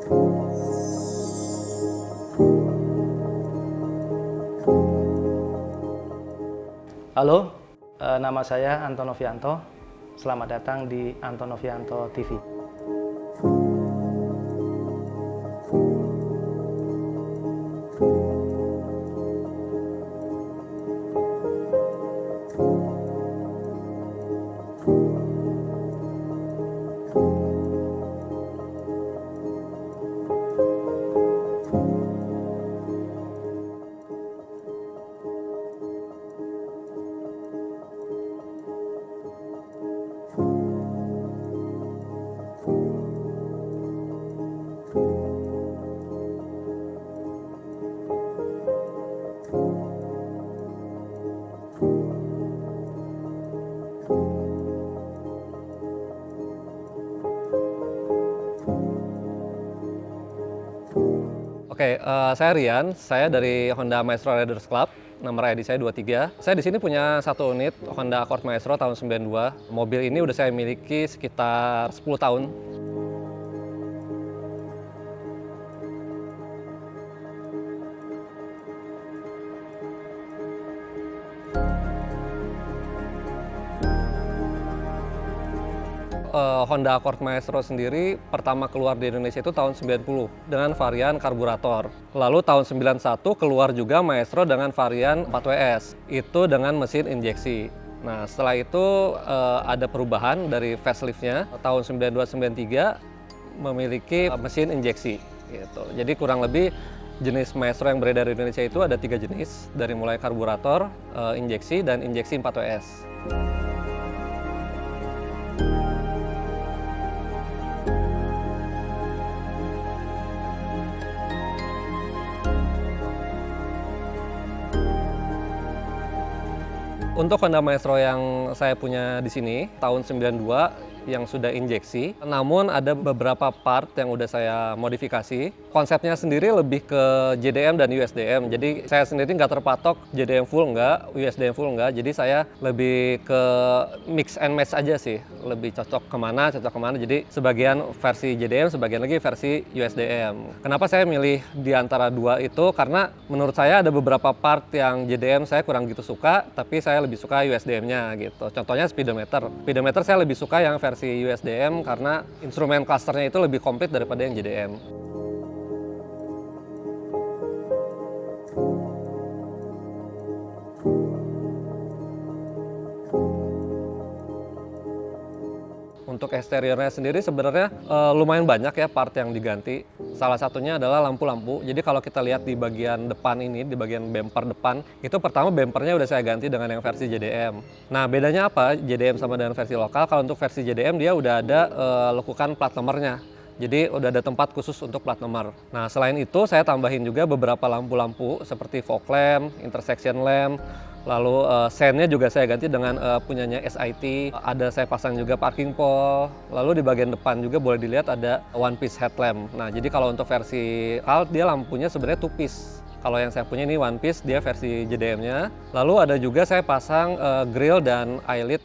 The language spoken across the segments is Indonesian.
Halo, nama saya Anton Novianto. Selamat datang di Anton Novianto TV. Oke, saya Rian, saya dari Honda Maestro Riders Club, nomor ID saya 23. Saya di sini punya satu unit Honda Accord Maestro tahun 92. Mobil ini udah saya miliki sekitar 10 tahun. Honda Accord Maestro sendiri pertama keluar di Indonesia itu tahun 90 dengan varian karburator. Lalu tahun 91 keluar juga Maestro dengan varian 4WS, itu dengan mesin injeksi. Nah, setelah itu ada perubahan dari facelift-nya. Tahun 92-93 memiliki mesin injeksi. Gitu. Jadi kurang lebih jenis Maestro yang beredar di Indonesia itu ada 3 jenis, dari mulai karburator, injeksi, dan injeksi 4WS. Untuk Honda Maestro yang saya punya di sini tahun 92 yang sudah injeksi, namun ada beberapa part yang udah saya modifikasi. Konsepnya sendiri lebih ke JDM dan USDM, jadi saya sendiri nggak terpatok JDM full nggak, USDM full nggak, jadi saya lebih ke mix and match aja sih, lebih cocok kemana, jadi sebagian versi JDM, sebagian lagi versi USDM. Kenapa saya milih di antara dua itu? Karena menurut saya ada beberapa part yang JDM saya kurang gitu suka, tapi saya lebih suka USDM-nya gitu. Contohnya speedometer. Speedometer saya lebih suka yang versi USDM karena instrumen clusternya itu lebih komplit daripada yang JDM. Untuk eksteriornya sendiri sebenarnya lumayan banyak ya part yang diganti. Salah satunya adalah lampu-lampu. Jadi kalau kita lihat di bagian depan ini, di bagian bumper depan, itu pertama bumpernya udah saya ganti dengan yang versi JDM. Nah, bedanya apa JDM sama dengan versi lokal? Kalau untuk versi JDM dia udah ada lekukan plat nomornya. Jadi udah ada tempat khusus untuk plat nomor. Nah, selain itu saya tambahin juga beberapa lampu-lampu seperti fog lamp, intersection lamp, lalu sennya juga saya ganti dengan punyanya SIT. Ada saya pasang juga parking pole. Lalu di bagian depan juga boleh dilihat ada one piece headlamp. Nah, jadi kalau untuk versi lokal dia lampunya sebenarnya two piece. Kalau yang saya punya ini one piece, dia versi JDM-nya. Lalu ada juga saya pasang grill dan eyelid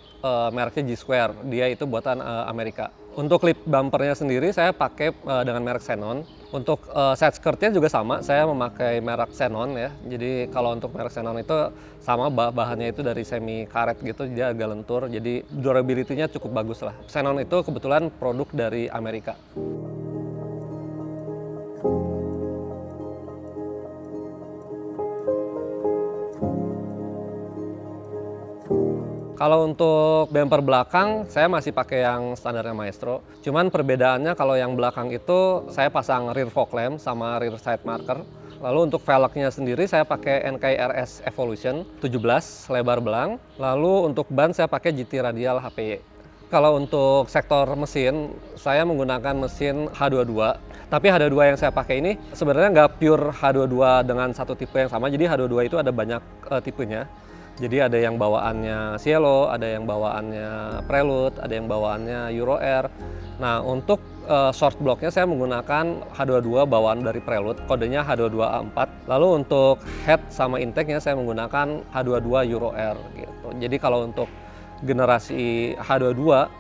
mereknya G-Square. Dia itu buatan Amerika. Untuk lip bumpernya sendiri saya pakai dengan merek Xenon. Untuk side skirtnya juga sama, saya memakai merek Xenon ya. Jadi kalau untuk merek Xenon itu sama, bahannya itu dari semi karet gitu, dia agak lentur. Jadi durability-nya cukup bagus lah. Xenon itu kebetulan produk dari Amerika. Kalau untuk bumper belakang, saya masih pakai yang standarnya Maestro. Cuman perbedaannya kalau yang belakang itu saya pasang rear fog lamp sama rear side marker. Lalu untuk velgnya sendiri saya pakai NK RS Evolution 17 lebar belang. Lalu untuk ban saya pakai GT Radial HPY. Kalau untuk sektor mesin, saya menggunakan mesin H22. Tapi H22 yang saya pakai ini sebenarnya nggak pure H22 dengan satu tipe yang sama. Jadi H22 itu ada banyak tipenya. Jadi ada yang bawaannya Cielo, ada yang bawaannya Prelude, ada yang bawaannya Euro Air. Nah, untuk short blocknya saya menggunakan H22 bawaan dari Prelude, kodenya H22A4. Lalu untuk head sama intake-nya saya menggunakan H22 Euro Air gitu. Jadi kalau untuk generasi H22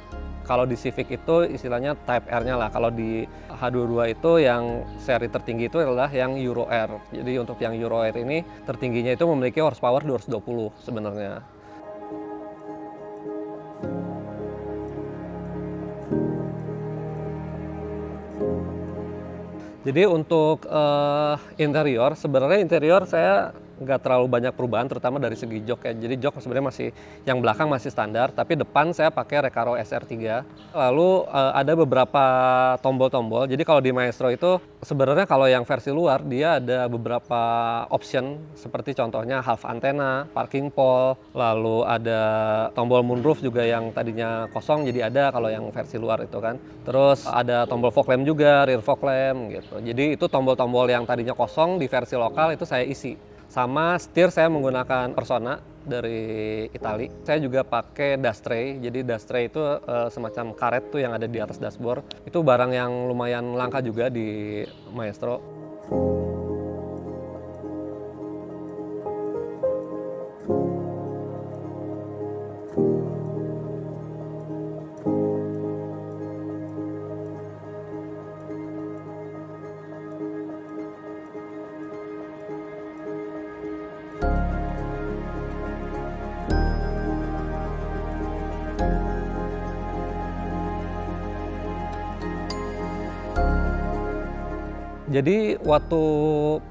Kalau di Civic itu istilahnya Type R-nya lah. Kalau di H22 itu yang seri tertinggi itu adalah yang Euro R. Jadi untuk yang Euro R ini tertingginya itu memiliki horsepower 220 sebenarnya. Jadi untuk interior, sebenarnya interior saya nggak terlalu banyak perubahan, terutama dari segi jok ya. Jadi jok sebenarnya masih, yang belakang masih standar, tapi depan saya pakai Recaro SR3. Lalu ada beberapa tombol-tombol. Jadi kalau di Maestro itu sebenarnya kalau yang versi luar dia ada beberapa option, seperti contohnya half antena, parking pole, lalu ada tombol moonroof juga yang tadinya kosong jadi ada kalau yang versi luar itu kan. Terus ada tombol fog lamp juga, rear fog lamp gitu. Jadi itu tombol-tombol yang tadinya kosong di versi lokal itu saya isi. Sama setir saya menggunakan Persona dari Itali. Saya juga pakai dust tray. Jadi dust tray itu semacam karet tuh yang ada di atas dashboard. Itu barang yang lumayan langka juga di Maestro. Jadi waktu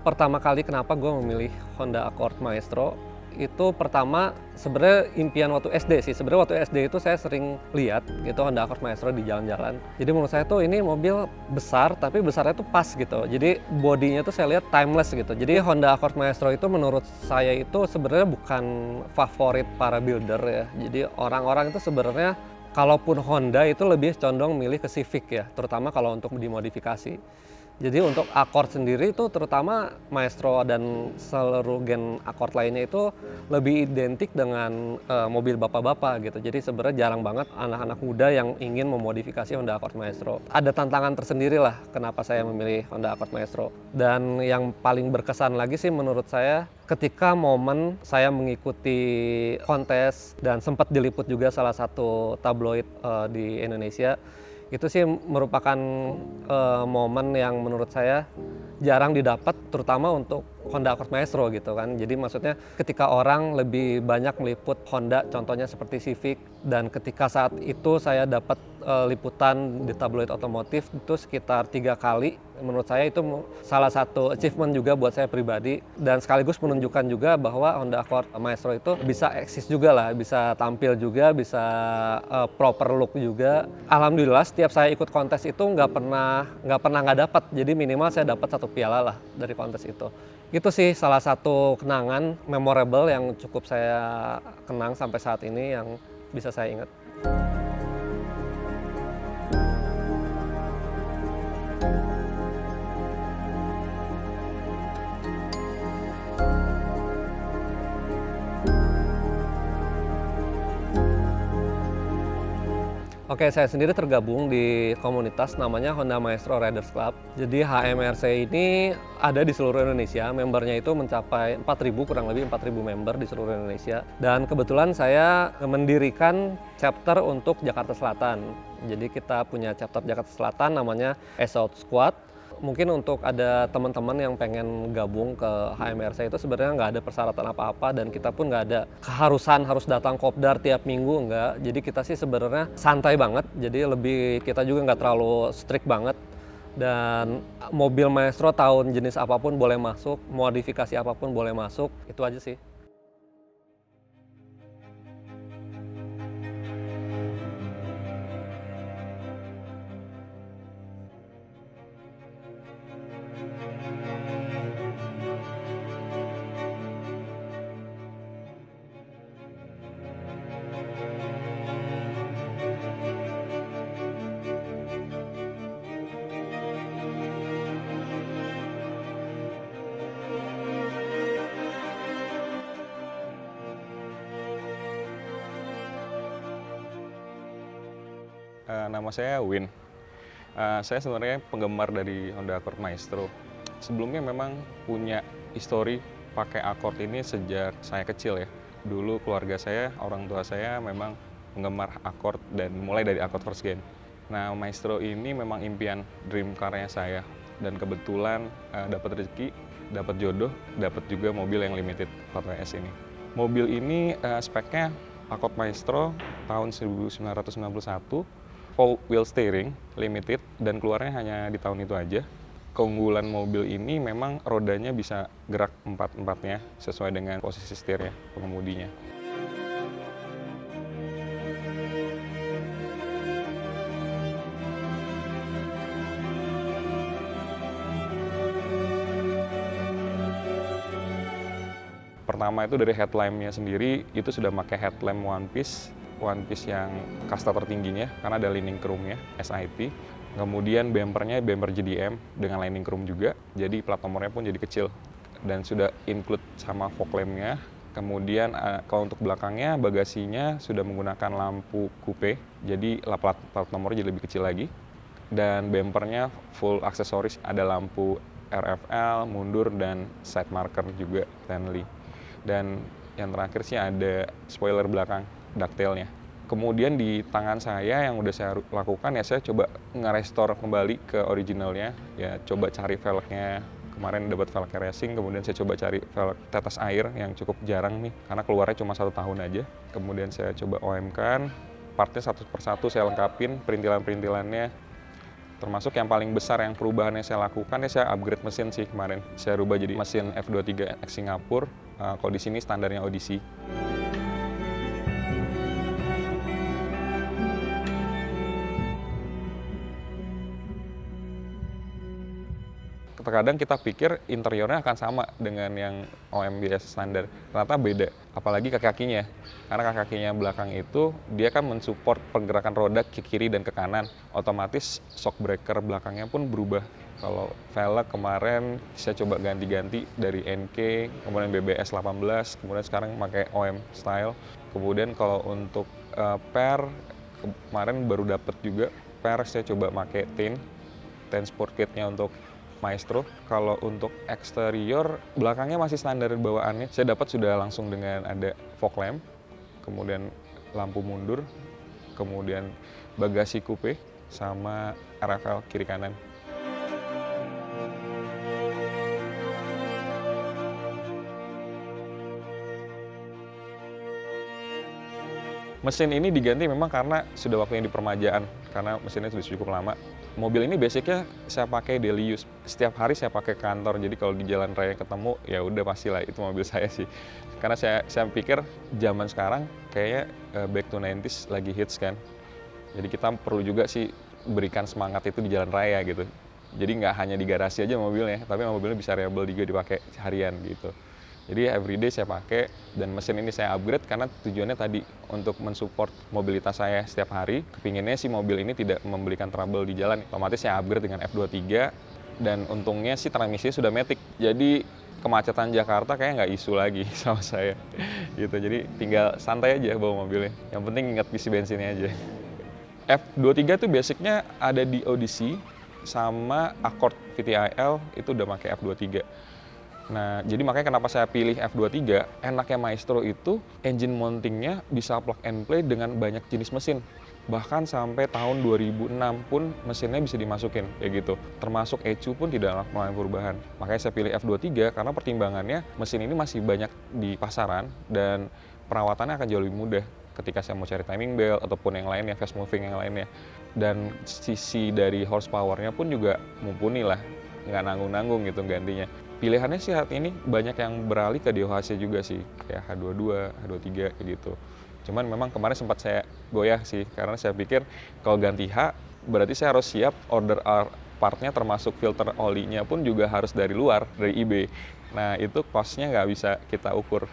pertama kali kenapa gue memilih Honda Accord Maestro, itu pertama sebenarnya impian waktu SD sih. Sebenarnya waktu SD itu saya sering lihat gitu Honda Accord Maestro di jalan-jalan. Jadi menurut saya tuh ini mobil besar tapi besarnya tuh pas gitu. Jadi bodinya tuh saya lihat timeless gitu. Jadi Honda Accord Maestro itu menurut saya itu sebenarnya bukan favorit para builder ya. Jadi orang-orang itu sebenarnya kalaupun Honda itu lebih condong milih ke Civic ya, terutama kalau untuk dimodifikasi. Jadi untuk Accord sendiri itu terutama Maestro dan seluruh gen Accord lainnya itu lebih identik dengan mobil bapak-bapak gitu. Jadi sebenarnya jarang banget anak-anak muda yang ingin memodifikasi Honda Accord Maestro. Ada tantangan tersendiri lah kenapa saya memilih Honda Accord Maestro. Dan yang paling berkesan lagi sih menurut saya ketika momen saya mengikuti kontes dan sempat diliput juga salah satu tabloid di Indonesia. Itu sih merupakan momen yang menurut saya jarang didapat, terutama untuk Honda Accord Maestro gitu kan. Jadi maksudnya ketika orang lebih banyak meliput Honda, contohnya seperti Civic, dan ketika saat itu saya dapat liputan di tabloid otomotif itu sekitar 3 kali. Menurut saya itu salah satu achievement juga buat saya pribadi, dan sekaligus menunjukkan juga bahwa Honda Accord Maestro itu bisa eksis juga lah, bisa tampil juga, bisa proper look juga. Alhamdulillah setiap saya ikut kontes itu nggak pernah nggak dapat. Jadi minimal saya dapat 1 piala lah dari kontes itu. Itu sih salah satu kenangan memorable yang cukup saya kenang sampai saat ini yang bisa saya ingat. Oke, saya sendiri tergabung di komunitas namanya Honda Maestro Riders Club. Jadi HMRC ini ada di seluruh Indonesia, membernya itu mencapai 4.000, kurang lebih 4.000 member di seluruh Indonesia. Dan kebetulan saya mendirikan chapter untuk Jakarta Selatan. Jadi kita punya chapter Jakarta Selatan namanya South Squad. Mungkin untuk ada teman-teman yang pengen gabung ke HMRC itu sebenarnya nggak ada persyaratan apa-apa, dan kita pun nggak ada keharusan harus datang kopdar tiap minggu, nggak. Jadi kita sih sebenarnya santai banget, jadi kita juga nggak terlalu strict banget. Dan mobil Maestro tahun jenis apapun boleh masuk, modifikasi apapun boleh masuk, itu aja sih. Nama saya Win. Saya sebenarnya penggemar dari Honda Accord Maestro. Sebelumnya memang punya histori pakai Accord ini sejak saya kecil ya. Dulu keluarga saya, orang tua saya memang penggemar Accord dan mulai dari Accord First Gen. Nah, Maestro ini memang impian dream car-nya saya, dan kebetulan dapat rezeki, dapat jodoh, dapat juga mobil yang limited 4WS ini. Mobil ini speknya Accord Maestro tahun 1991, full wheel steering, limited, dan keluarnya hanya di tahun itu aja. Keunggulan mobil ini memang rodanya bisa gerak empat-empatnya sesuai dengan posisi setirnya pengemudinya. Pertama itu dari headlampnya sendiri, itu sudah pakai headlamp one piece yang kasta tertingginya karena ada lining chrome-nya, SIP. Kemudian bumpernya bumper JDM dengan lining chrome juga, jadi plat nomornya pun jadi kecil dan sudah include sama fog lamp-nya. Kemudian kalau untuk belakangnya, bagasinya sudah menggunakan lampu coupe, jadi plat nomornya jadi lebih kecil lagi. Dan bumpernya full aksesoris, ada lampu RFL, mundur, dan side marker juga Stanley. Dan yang terakhir sih ada spoiler belakang ducktail-nya. Kemudian di tangan saya yang udah saya lakukan ya, saya coba nge-restore kembali ke originalnya, ya coba cari velgnya. Kemarin dapat velg racing, kemudian saya coba cari velg tetes air yang cukup jarang nih, karena keluarnya cuma 1 tahun aja. Kemudian saya coba OM-kan, partnya satu persatu saya lengkapin, perintilan-perintilannya. Termasuk yang paling besar yang perubahan yang saya lakukan ya, saya upgrade mesin sih kemarin. Saya rubah jadi mesin F23 X Singapura, kalau di sini standarnya Odyssey. Terkadang kita pikir interiornya akan sama dengan yang OM biasa standar, ternyata beda, apalagi kaki-kakinya. Karena kaki-kakinya belakang itu, dia kan mensupport pergerakan roda ke kiri dan ke kanan. Otomatis shock breaker belakangnya pun berubah. Kalau velg kemarin saya coba ganti-ganti dari NK, kemudian BBS 18, kemudian sekarang pakai OM style. Kemudian kalau untuk per, kemarin baru dapat juga per, saya coba pakai tin sport kitnya untuk Maestro. Kalau untuk eksterior, belakangnya masih standar bawaannya. Saya dapat sudah langsung dengan ada fog lamp, kemudian lampu mundur, kemudian bagasi coupe, sama RFL kiri kanan. Mesin ini diganti memang karena sudah waktunya di permajaan, karena mesinnya sudah cukup lama. Mobil ini basicnya saya pakai daily use. Setiap hari saya pakai kantor, jadi kalau di jalan raya ketemu, ya udah pastilah itu mobil saya sih. Karena saya pikir zaman sekarang kayaknya back to 90s lagi hits kan. Jadi kita perlu juga sih berikan semangat itu di jalan raya gitu. Jadi nggak hanya di garasi aja mobilnya, tapi mobilnya bisa reliable juga dipakai harian gitu. Jadi everyday saya pakai, dan mesin ini saya upgrade karena tujuannya tadi untuk mensupport mobilitas saya setiap hari. Kepinginnya sih mobil ini tidak memberikan trouble di jalan. Otomatis saya upgrade dengan F23, dan untungnya sih transmisinya sudah matic. Jadi kemacetan Jakarta kayaknya nggak isu lagi sama saya gitu. Jadi tinggal santai aja bawa mobilnya. Yang penting ingat isi bensinnya aja. F23 tuh basicnya ada di Odyssey sama Accord VTIL, itu udah pakai F23. Nah, jadi makanya kenapa saya pilih F23, enaknya Maestro itu engine mountingnya bisa plug and play dengan banyak jenis mesin. Bahkan sampai tahun 2006 pun mesinnya bisa dimasukin, kayak gitu. Termasuk ECU pun tidak mengalami perubahan. Makanya saya pilih F23 karena pertimbangannya mesin ini masih banyak di pasaran dan perawatannya akan jauh lebih mudah ketika saya mau cari timing belt ataupun yang lainnya, fast moving yang lainnya. Dan sisi dari horsepower-nya pun juga mumpuni lah, nggak nanggung-nanggung gitu gantinya. Pilihannya sih saat ini banyak yang beralih ke DOHC juga sih, kayak H22, H23 kayak gitu. Cuman memang kemarin sempat saya goyah sih, karena saya pikir kalau ganti H, berarti saya harus siap order partnya termasuk filter olinya pun juga harus dari luar, dari eBay. Nah itu cost-nya nggak bisa kita ukur.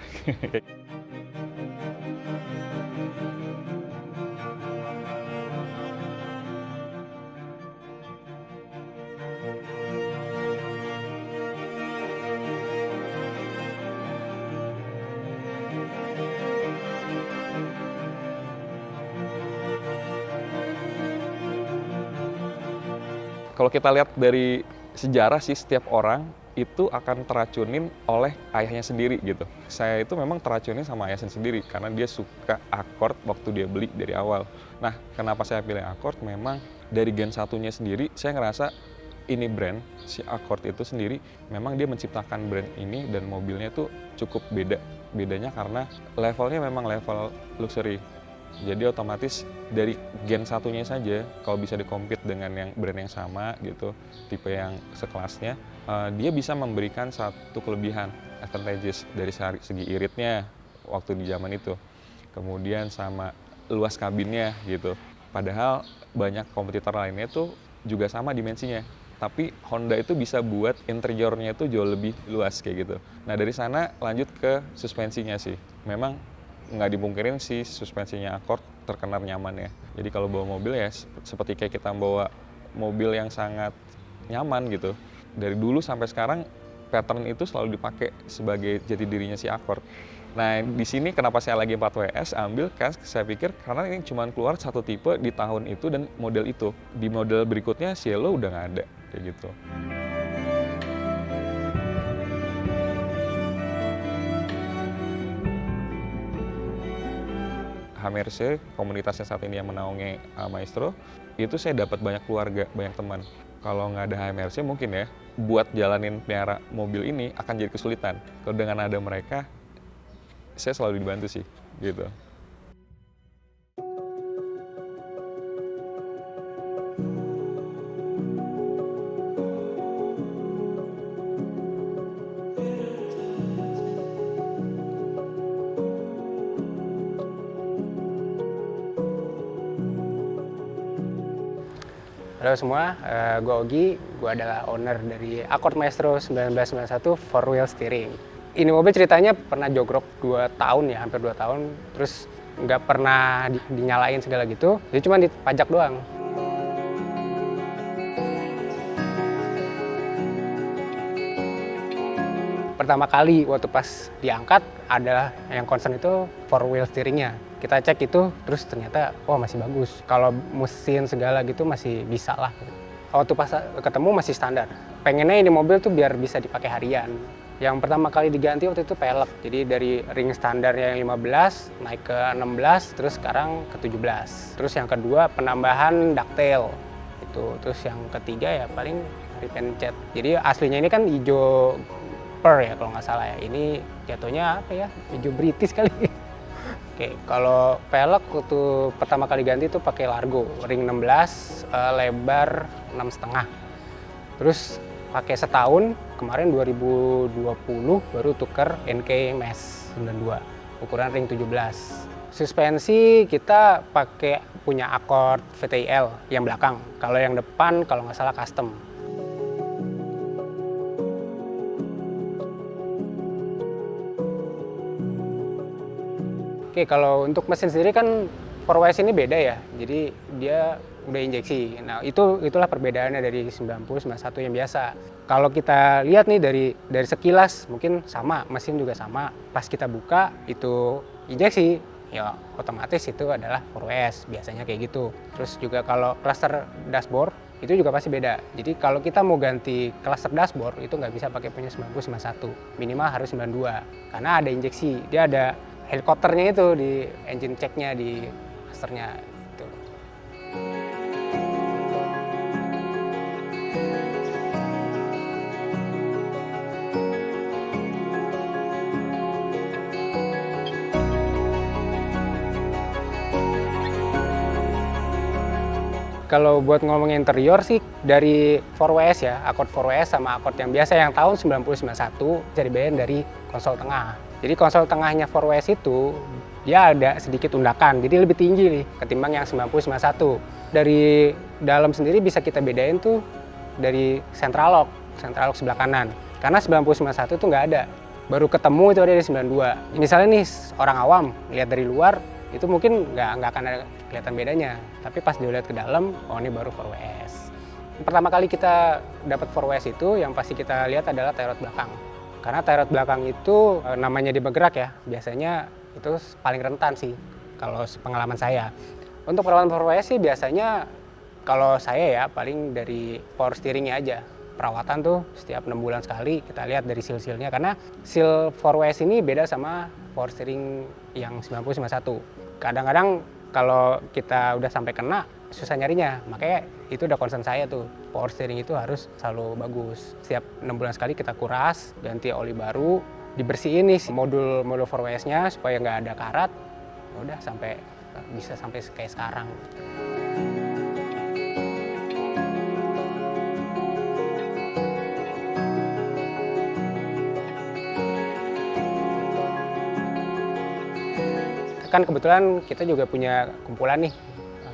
Kalau kita lihat dari sejarah sih, setiap orang itu akan teracunin oleh ayahnya sendiri gitu. Saya itu memang teracunin sama ayahnya sendiri karena dia suka Accord waktu dia beli dari awal. Nah, kenapa saya pilih Accord? Memang dari Gen 1-nya sendiri saya ngerasa ini brand, si Accord itu sendiri memang dia menciptakan brand ini dan mobilnya tuh cukup beda. Bedanya karena levelnya memang level luxury. Jadi otomatis dari Gen 1-nya saja kalau bisa di-compete dengan yang brand yang sama gitu, tipe yang sekelasnya, dia bisa memberikan satu kelebihan advantages dari segi iritnya waktu di zaman itu. Kemudian sama luas kabinnya gitu. Padahal banyak kompetitor lainnya tuh juga sama dimensinya. Tapi Honda itu bisa buat interiornya itu jauh lebih luas kayak gitu. Nah dari sana lanjut ke suspensinya sih. Memang nggak dimungkirin sih suspensinya Accord terkenal nyaman ya. Jadi kalau bawa mobil ya seperti kayak kita bawa mobil yang sangat nyaman gitu. Dari dulu sampai sekarang pattern itu selalu dipakai sebagai jati dirinya si Accord. Nah di sini kenapa saya lagi 4WS ambil kan saya pikir karena ini cuma keluar satu tipe di tahun itu dan model itu. Di model berikutnya Cielo udah nggak ada kayak gitu. HMRC, komunitasnya saat ini yang menaungi Maestro, itu saya dapat banyak keluarga, banyak teman. Kalau nggak ada HMRC mungkin ya, buat jalanin pelihara mobil ini akan jadi kesulitan. Kalau dengan ada mereka, saya selalu dibantu sih, gitu. Halo semua, gue Ogi, gue adalah owner dari Accord Maestro 1991 4-wheel steering. Ini mobil ceritanya pernah jogrok 2 tahun ya, hampir 2 tahun, terus nggak pernah dinyalain segala gitu, jadi cuma dipajak doang. Pertama kali waktu pas diangkat adalah yang concern itu 4-wheel steeringnya. Kita cek itu, terus ternyata wah masih bagus. Kalau mesin segala gitu masih bisa lah. Waktu pas ketemu masih standar. Pengennya ini mobil tuh biar bisa dipakai harian. Yang pertama kali diganti waktu itu pelek. Jadi dari ring standarnya yang 15 naik ke 16, terus sekarang ke 17. Terus yang kedua penambahan ducktail. Itu. Terus yang ketiga ya paling repaint cat. Jadi aslinya ini kan hijau per ya kalau nggak salah ya. Ini jatuhnya apa ya? Hijau British kali. Oke, kalau pelek waktu pertama kali ganti itu pakai Largo ring 16, lebar 6,5. Terus pakai setahun, kemarin 2020 baru tuker NK Mesh 92, ukuran ring 17. Suspensi kita pakai punya Accord VTIL yang belakang. Kalau yang depan kalau nggak salah custom. Oke, kalau untuk mesin sendiri kan 4WS ini beda ya, jadi dia udah injeksi. Nah, itulah perbedaannya dari 90, 91 yang biasa. Kalau kita lihat nih dari sekilas mungkin sama, mesin juga sama. Pas kita buka itu injeksi, ya otomatis itu adalah 4WS, biasanya kayak gitu. Terus juga kalau cluster dashboard itu juga pasti beda. Jadi kalau kita mau ganti cluster dashboard itu nggak bisa pakai punya 90, 91, minimal harus 92 karena ada injeksi, dia ada helikopternya itu di engine checknya di masternya itu. Kalau buat ngomongin interior sih dari 4WS ya, Accord 4WS sama Accord yang biasa yang tahun 90-91 bisa dibedain dari konsol tengah. Jadi konsol tengahnya 4WS itu dia ada sedikit undakan, jadi lebih tinggi nih ketimbang yang 90-91. Dari dalam sendiri bisa kita bedain tuh dari central lock sebelah kanan. Karena 90-91 itu nggak ada, baru ketemu itu ada di 92. Misalnya nih orang awam lihat dari luar, itu mungkin nggak akan ada kelihatan bedanya. Tapi pas dilihat ke dalam, oh ini baru 4WS. Pertama kali kita dapat 4WS itu yang pasti kita lihat adalah tie rod belakang. Karena tie rod belakang itu namanya dia bergerak ya, biasanya itu paling rentan sih kalau pengalaman saya. Untuk perawatan 4WS sih biasanya kalau saya ya paling dari power steeringnya aja. perawatan tuh setiap 6 bulan sekali kita lihat dari seal-sealnya, karena seal 4WS ini beda sama power steering yang 9091. Kadang-kadang kalau kita udah sampai kena susah nyarinya, makanya itu udah concern saya tuh, power steering itu harus selalu bagus. Setiap 6 bulan sekali kita kuras, ganti oli baru, dibersihin nih modul 4WS-nya supaya nggak ada karat. Udah bisa sampai kayak sekarang. Kan kebetulan kita juga punya kumpulan nih,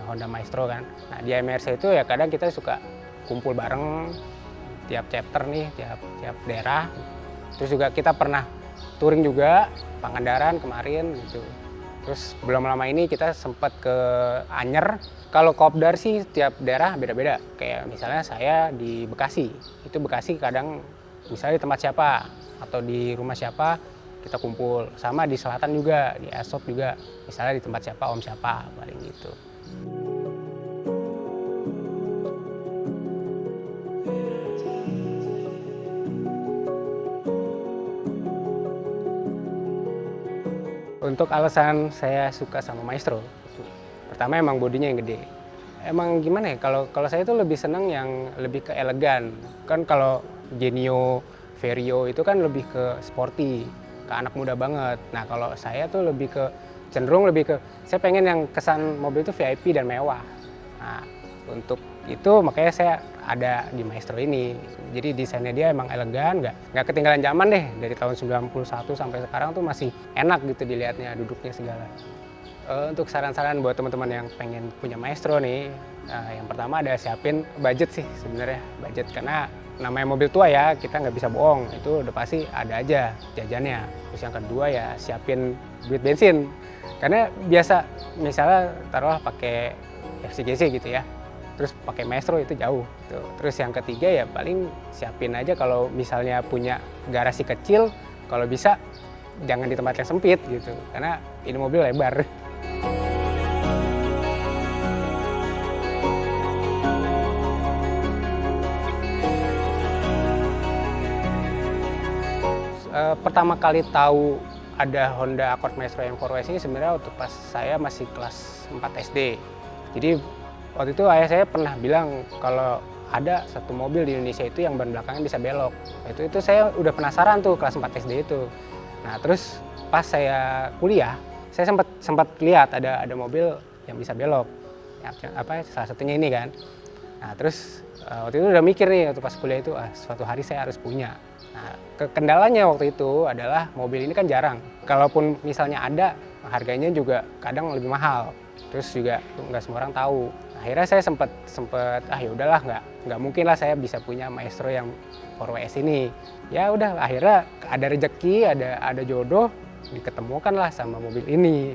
Honda Maestro kan. Nah di MRC itu ya kadang kita suka kumpul bareng tiap chapter nih, tiap daerah. Terus juga kita pernah touring juga, Pangandaran kemarin gitu. Terus belum lama ini kita sempat ke Anyer. Kalau kopdar sih tiap daerah beda-beda. Kayak misalnya saya di Bekasi, itu Bekasi kadang misalnya di tempat siapa atau di rumah siapa, kita kumpul. Sama di selatan juga, di Asop juga. Misalnya di tempat siapa, om siapa, paling gitu. Untuk alasan saya suka sama Maestro, pertama emang bodinya yang gede. Emang gimana ya, kalau saya tuh lebih seneng yang lebih ke elegan. Kan kalau Genio, Vario itu kan lebih ke sporty, ke anak muda banget. Nah kalau saya tuh cenderung lebih ke, saya pengen yang kesan mobil itu VIP dan mewah. Nah untuk itu makanya saya ada di Maestro ini. Jadi desainnya dia emang elegan, nggak ketinggalan zaman deh. Dari tahun 91 sampai sekarang tuh masih enak gitu dilihatnya, duduknya segala. Untuk saran-saran buat teman-teman yang pengen punya Maestro nih, yang pertama ada siapin budget sih sebenarnya, budget, karena namanya mobil tua ya, kita nggak bisa bohong, itu udah pasti ada aja jajannya. Terus yang kedua ya siapin duit bensin, karena biasa misalnya taruhlah pakai FCGC gitu ya, terus pakai Maestro itu jauh gitu. Terus yang ketiga ya paling siapin aja kalau misalnya punya garasi kecil, kalau bisa jangan di tempat yang sempit gitu, karena ini mobil lebar. Pertama kali tahu ada Honda Accord Maestro yang 4WS ini sebenarnya waktu pas saya masih kelas 4 SD. Jadi waktu itu ayah saya pernah bilang kalau ada satu mobil di Indonesia itu yang ban belakangnya bisa belok. Itu saya udah penasaran tuh kelas 4 SD itu. Nah terus pas saya kuliah, saya sempat lihat ada mobil yang bisa belok. Salah satunya ini kan. Nah terus waktu itu udah mikir nih waktu pas kuliah itu, suatu hari saya harus punya. Nah, kendalanya waktu itu adalah mobil ini kan jarang. Kalaupun misalnya ada, harganya juga kadang lebih mahal. Terus juga nggak semua orang tahu. Akhirnya saya sempat ya udahlah, nggak mungkin lah saya bisa punya Maestro yang 4WS ini. Ya udah, akhirnya ada rezeki, ada jodoh, diketemukan lah sama mobil ini.